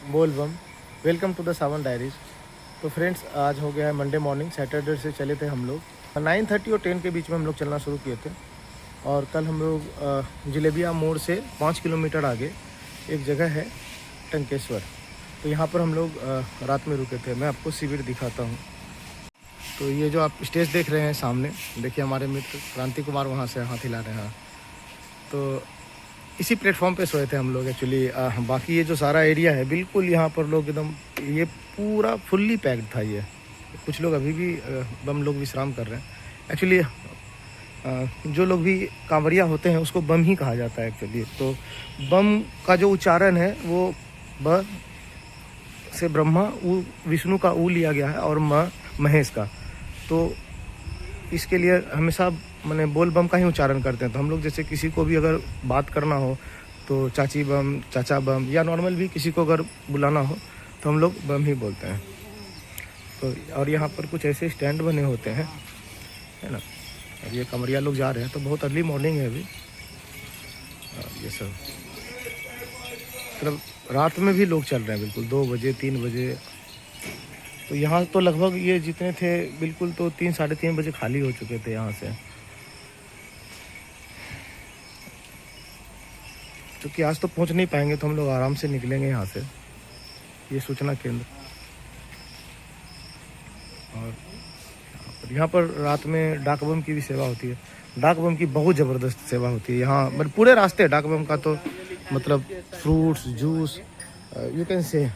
बोल बम। Welcome to the Sawan diaries. तो फ्रेंड्स, आज हो गया है मंडे मॉर्निंग। सैटरडे से चले थे हम लोग 9:30 और 10 के बीच में हम लोग चलना शुरू किए थे। और कल हम लोग जलेबिया मोड़ से 5 किलोमीटर आगे एक जगह है टंकेश्वर, तो यहाँ पर हम लोग रात में रुके थे। मैं आपको शिविर दिखाता हूँ। तो ये जो आप स्टेज देख रहे हैं सामने, देखिए हमारे मित्र क्रांति कुमार वहाँ से हाथ हिला रहे हैं। तो इसी प्लेटफॉर्म पे सोए थे हम लोग एक्चुअली। बाकी ये जो सारा एरिया है बिल्कुल यहाँ पर लोग एकदम, ये पूरा फुल्ली पैक्ड था। ये कुछ लोग अभी भी बम लोग विश्राम कर रहे हैं एक्चुअली। जो लोग भी कांवरिया होते हैं उसको बम ही कहा जाता है एक्चुअली। तो बम का जो उच्चारण है वो ब से ब्रह्मा, ऊ विष्णु का ऊ लिया गया है, और म महेश का। तो इसके लिए हमेशा मैंने बोल बम का ही उच्चारण करते हैं। तो हम लोग जैसे किसी को भी अगर बात करना हो तो चाची बम, चाचा बम, या नॉर्मल भी किसी को अगर बुलाना हो तो हम लोग बम ही बोलते हैं। तो और यहाँ पर कुछ ऐसे स्टैंड बने होते हैं, है ना। और ये कमरिया लोग जा रहे हैं, तो बहुत अर्ली मॉर्निंग है अभी। और ये सब मतलब रात में भी लोग चल रहे हैं बिल्कुल 2 बजे 3 बजे। तो यहाँ तो लगभग ये जितने थे बिल्कुल तो 3 साढ़े 3 बजे खाली हो चुके थे यहाँ से। क्योंकि आज तो पहुँच नहीं पाएंगे तो हम लोग आराम से निकलेंगे यहाँ से। ये सूचना केंद्र। और यहाँ पर रात में डाक बम की भी सेवा होती है। डाक बम की बहुत ज़बरदस्त सेवा होती है यहाँ, मतलब पूरे रास्ते डाक बम का। तो मतलब fruits, juice, you can say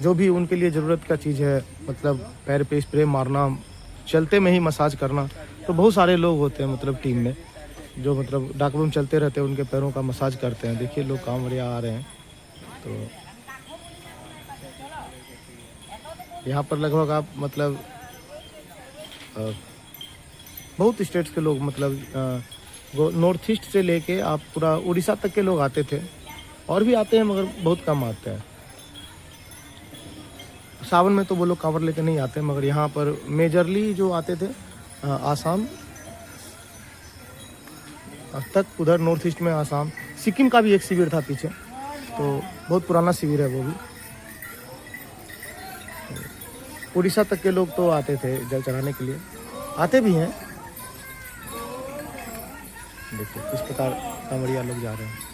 जो भी उनके लिए ज़रूरत का चीज़ है, मतलब पैर पे स्प्रे मारना, चलते में ही मसाज करना। तो बहुत सारे लोग होते हैं मतलब टीम में, जो मतलब डाक बम चलते रहते हैं, उनके पैरों का मसाज करते हैं। देखिए लोग कांवड़िया आ रहे हैं। तो यहाँ पर लगभग आप मतलब बहुत स्टेट्स के लोग, मतलब नॉर्थ ईस्ट से लेके आप पूरा उड़ीसा तक के लोग आते थे, और भी आते हैं मगर बहुत कम आते हैं। सावन में तो वो लोग कांवर लेके नहीं आते, मगर यहाँ पर मेजरली जो आते थे आसाम तक, उधर नॉर्थ ईस्ट में आसाम, सिक्किम का भी एक शिविर था पीछे, तो बहुत पुराना शिविर है वो भी। उड़ीसा तक के लोग तो आते थे जल चढ़ाने के लिए, आते भी हैं। देखिए किस प्रकार कांवड़िया लोग जा रहे हैं।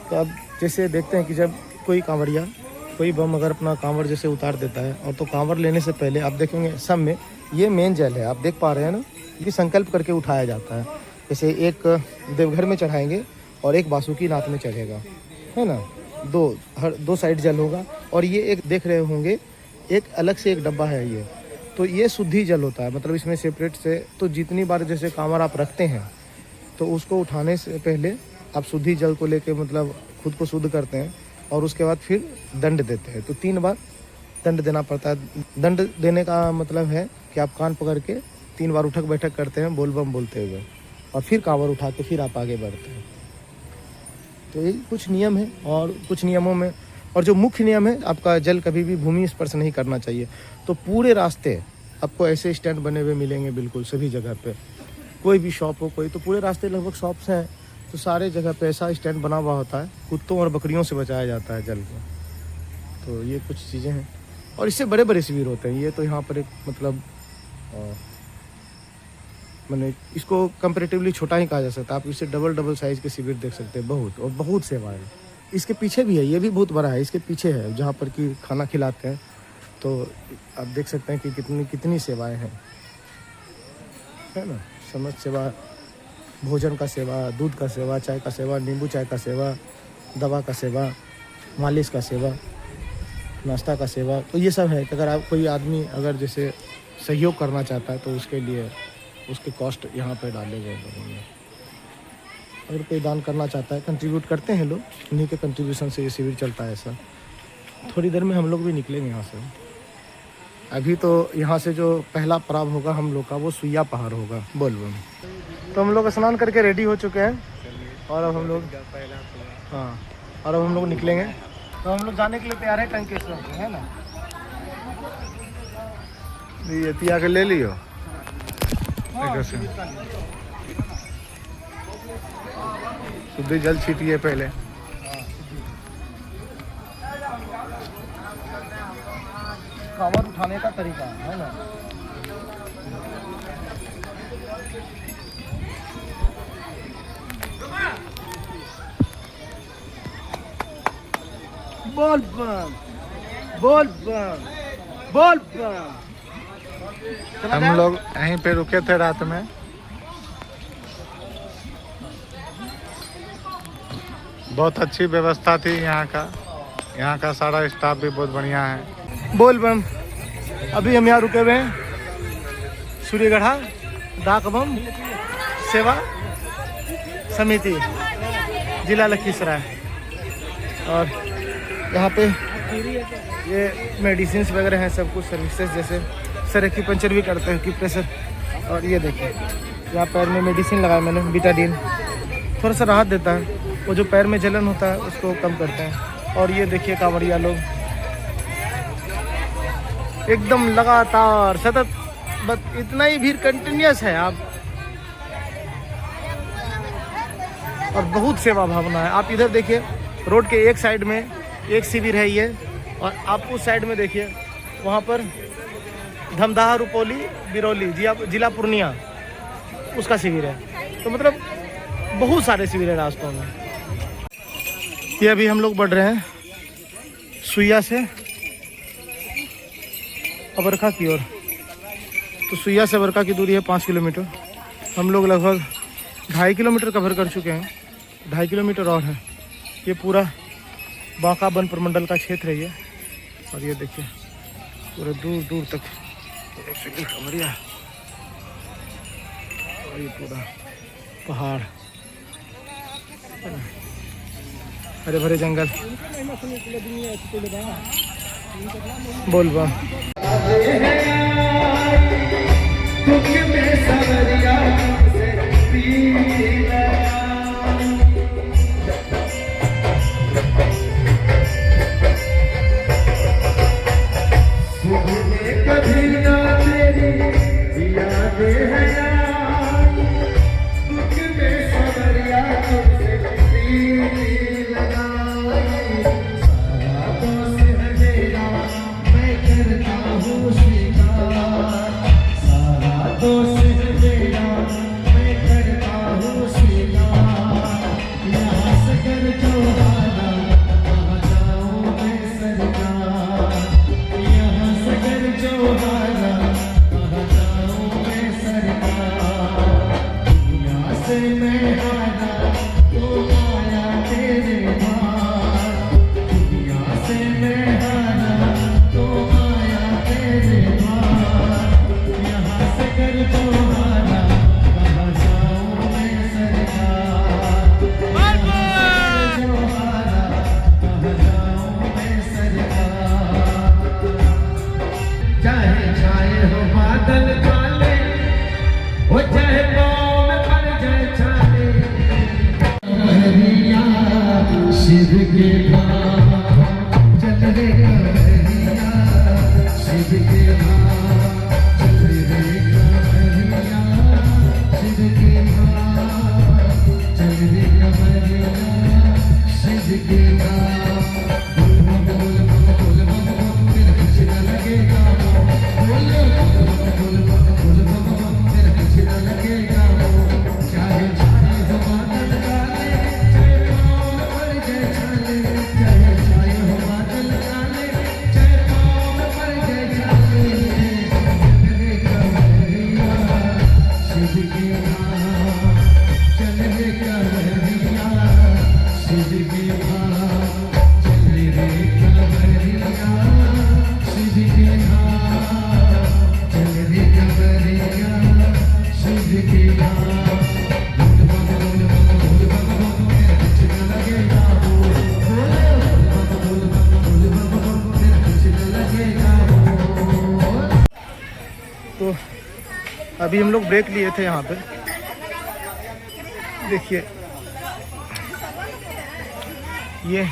तो अब जैसे देखते हैं कि जब कोई कांवड़िया, कोई बम अगर अपना कांवर जैसे उतार देता है, और तो कांवर लेने से पहले आप देखेंगे सब में ये मेन जल है, आप देख पा रहे हैं ना, ये संकल्प करके उठाया जाता है। जैसे एक देवघर में चढ़ाएंगे और एक बासुकीनाथ में चढ़ेगा, है ना। दो साइड जल होगा। और ये एक देख रहे होंगे, एक अलग से एक डब्बा है ये, तो ये शुद्धि जल होता है। मतलब इसमें सेपरेट से, तो जितनी बार जैसे कांवर आप रखते हैं तो उसको उठाने से पहले आप शुद्धि जल को लेके मतलब खुद को शुद्ध करते हैं, और उसके बाद फिर दंड देते हैं। तो 3 बार दंड देना पड़ता है। दंड देने का मतलब है कि आप कान पकड़ के 3 बार उठक बैठक करते हैं बोल बम बोलते हुए, और फिर कांवर उठा के फिर आप आगे बढ़ते हैं। तो ये कुछ नियम है, और कुछ नियमों में, और जो मुख्य नियम है, आपका जल कभी भी भूमि स्पर्श नहीं करना चाहिए। तो पूरे रास्ते आपको ऐसे स्टैंड बने हुए मिलेंगे बिल्कुल सभी जगह पे। कोई भी शॉप हो, कोई तो पूरे रास्ते लगभग शॉप्स हैं, तो सारे जगह पे ऐसा स्टैंड बना हुआ होता है। कुत्तों और बकरियों से बचाया जाता है जल को। तो ये कुछ चीज़ें हैं, और इससे बड़े बड़े शिविर होते हैं। ये तो यहाँ पर एक मतलब मैंने इसको कंपैरेटिवली छोटा ही कहा जा सकता है। आप इससे डबल साइज के शिविर देख सकते हैं, बहुत, और बहुत सेवा है। इसके पीछे भी है, ये भी बहुत बड़ा है, इसके पीछे है जहाँ पर कि खाना खिलाते हैं। तो आप देख सकते हैं कि कितनी सेवाएं हैं, है ना। समाज सेवा, भोजन का सेवा, दूध का सेवा, चाय का सेवा, नींबू चाय का सेवा, दवा का सेवा, मालिश का सेवा, नाश्ता का सेवा। तो ये सब है कि अगर आप कोई आदमी अगर जैसे सहयोग करना चाहता है तो उसके लिए उसके कॉस्ट यहाँ पे डाले गए लोगों ने। अगर कोई दान करना चाहता है, कंट्रीब्यूट करते हैं लोग, उन्हीं के कंट्रीब्यूशन से ये शिविर चलता है। ऐसा थोड़ी देर में हम लोग भी निकलेंगे यहाँ से। अभी तो यहाँ से जो पहला पड़ाव होगा हम लोग का, वो सुइया पहाड़ होगा बोल बम। तो हम लोग स्नान करके रेडी हो चुके हैं, और अब हम लोग, हाँ, और अब हम लोग निकलेंगे। तो हम लोग जाने के लिए तैयार हैं टंकेश्वर, है ना। ये तिया के ले लियो। शुद्ध जल छीटिए पहले। कांवर उठाने का तरीका है ना। बोल बम बोल बम बोल बम। हम लोग यहीं पे रुके थे रात में। बहुत अच्छी व्यवस्था थी यहाँ का सारा स्टाफ भी बहुत बढ़िया है। बोल बम। अभी हम यहाँ रुके हुए हैं सूर्यगढ़ा डाक बम सेवा समिति जिला लखीसराय। और यहाँ पे ये मेडिसिन्स वगैरह हैं, सब कुछ सर्विसेज, जैसे सर एक्यूपंक्चर भी करते हैं, एक्यूप्रेशर। और ये देखिए यहाँ पैर में मेडिसिन लगाया मैंने, बीटाडीन, थोड़ा सा राहत देता है, वो जो पैर में जलन होता है उसको कम करते हैं। और ये देखिए कांवड़िया लोग एकदम लगातार सतत, बस इतना ही भीड़ कंटिन्यूस है आप। और बहुत सेवा भावना है। आप इधर देखिए रोड के एक साइड में एक शिविर है ये, और आप उस साइड में देखिए वहाँ पर धमदाहा रुपौली बिरौली जिला पूर्णिया उसका शिविर है। तो मतलब बहुत सारे शिविर है रास्तों में। ये अभी हम लोग बढ़ रहे हैं सुइया से अबरखा की ओर। तो सुइया से अबरखा की दूरी है 5 किलोमीटर। हम लोग लगभग 2.5 किलोमीटर कवर कर चुके हैं, 2.5 किलोमीटर और है। ये पूरा बांका वन प्रमंडल का क्षेत्र है ये। और ये देखिए पूरे दूर दूर तक खबरिया, और ये पूरा पहाड़, हरे भरे जंगल। बोल बम। तो अभी हम लोग ब्रेक लिए थे यहाँ पे, देखिए ये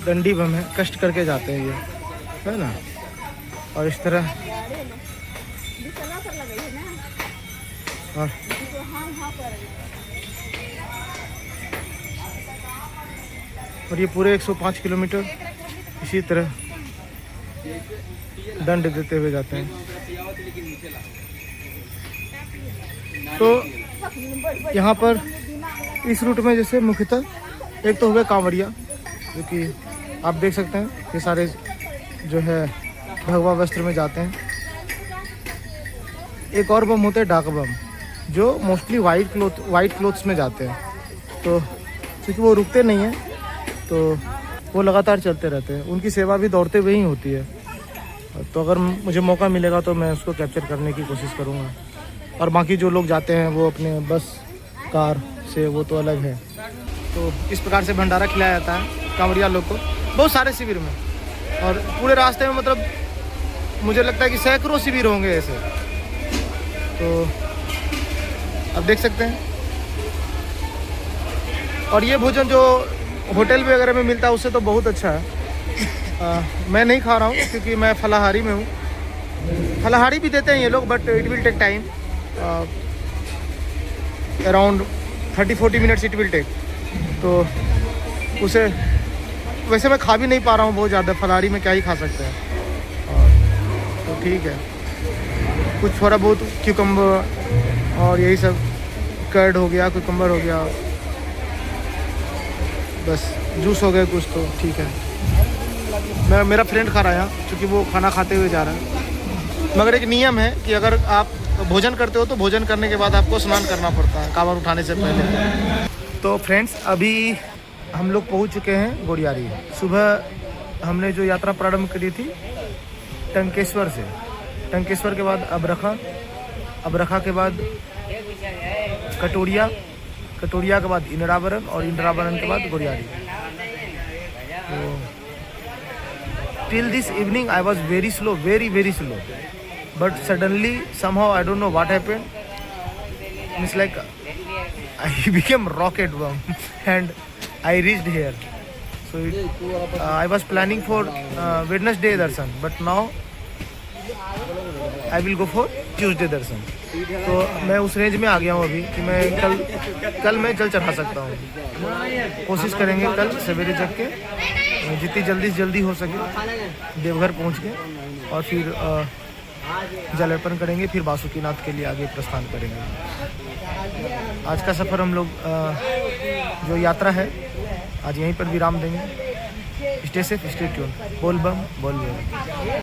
डंडी बम है, कष्ट करके जाते हैं ये, है ना। और इस तरह और ये पूरे 105 किलोमीटर इसी तरह दंड देते हुए जाते हैं। तो यहाँ पर इस रूट में जैसे मुख्यतः एक तो हो गया कांवड़िया, जो कि आप देख सकते हैं ये सारे जो है भगवा वस्त्र में जाते हैं। एक और बम होते हैं डाक बम, जो मोस्टली वाइट क्लोथ्स में जाते हैं। तो क्योंकि वो रुकते नहीं हैं तो वो लगातार चलते रहते हैं, उनकी सेवा भी दौड़ते हुए ही होती है। तो अगर मुझे मौका मिलेगा तो मैं उसको कैप्चर करने की कोशिश करूँगा। और बाकी जो लोग जाते हैं वो अपने बस कार से, वो तो अलग है। तो इस प्रकार से भंडारा खिलाया जाता है कांवड़िया लोग को बहुत सारे शिविर में, और पूरे रास्ते में मतलब मुझे लगता है कि सैकड़ों शिविर होंगे ऐसे। तो आप देख सकते हैं। और ये भोजन जो होटल वगैरह में मिलता है उससे तो बहुत अच्छा है। मैं नहीं खा रहा हूँ क्योंकि मैं फलाहारी में हूँ। फलाहारी भी देते हैं ये लोग, but it will take time, around 30-40 minutes it will take. तो उसे वैसे मैं खा भी नहीं पा रहा हूँ बहुत ज़्यादा, फलाहारी में क्या ही खा सकते हैं। तो ठीक है, कुछ थोड़ा बहुत क्यूकम्बर और यही सब, कर्ड हो गया, क्यूकम्बर हो गया, बस जूस हो गया कुछ, तो ठीक है। मेरा फ्रेंड खा रहा है यहाँ, क्योंकि वो खाना खाते हुए जा रहा है। मगर एक नियम है कि अगर आप भोजन करते हो तो भोजन करने के बाद आपको स्नान करना पड़ता है कांवर उठाने से पहले। तो फ्रेंड्स, अभी हम लोग पहुँच चुके हैं गोड़ियारी। सुबह हमने जो यात्रा प्रारंभ करी थी टंकेश्वर से, टंकेश्वर के बाद अबरखा के बाद कटोरिया, कटोरिया के बाद इंद्रावरण, और इंद्रावरण के बाद गोड़ियारी। तो till this evening I was very slow, very slow, but suddenly somehow I don't know what happened, it's like I became rocket bomb and I reached here. So I was planning for Wednesday darshan, but now I will go for Tuesday darshan. तो मैं उस range में आ गया हूँ अभी कि मैं कल मैं जल चढ़ा सकता हूँ। कोशिश करेंगे कल सवेरे जग के जितनी जल्दी हो सके देवघर पहुँच के, और फिर जल अर्पण करेंगे, फिर बासुकीनाथ के लिए आगे प्रस्थान करेंगे। आज का सफ़र हम लोग जो यात्रा है आज यहीं पर विराम देंगे। Stay safe, stay tune. बोल बम बोल बम।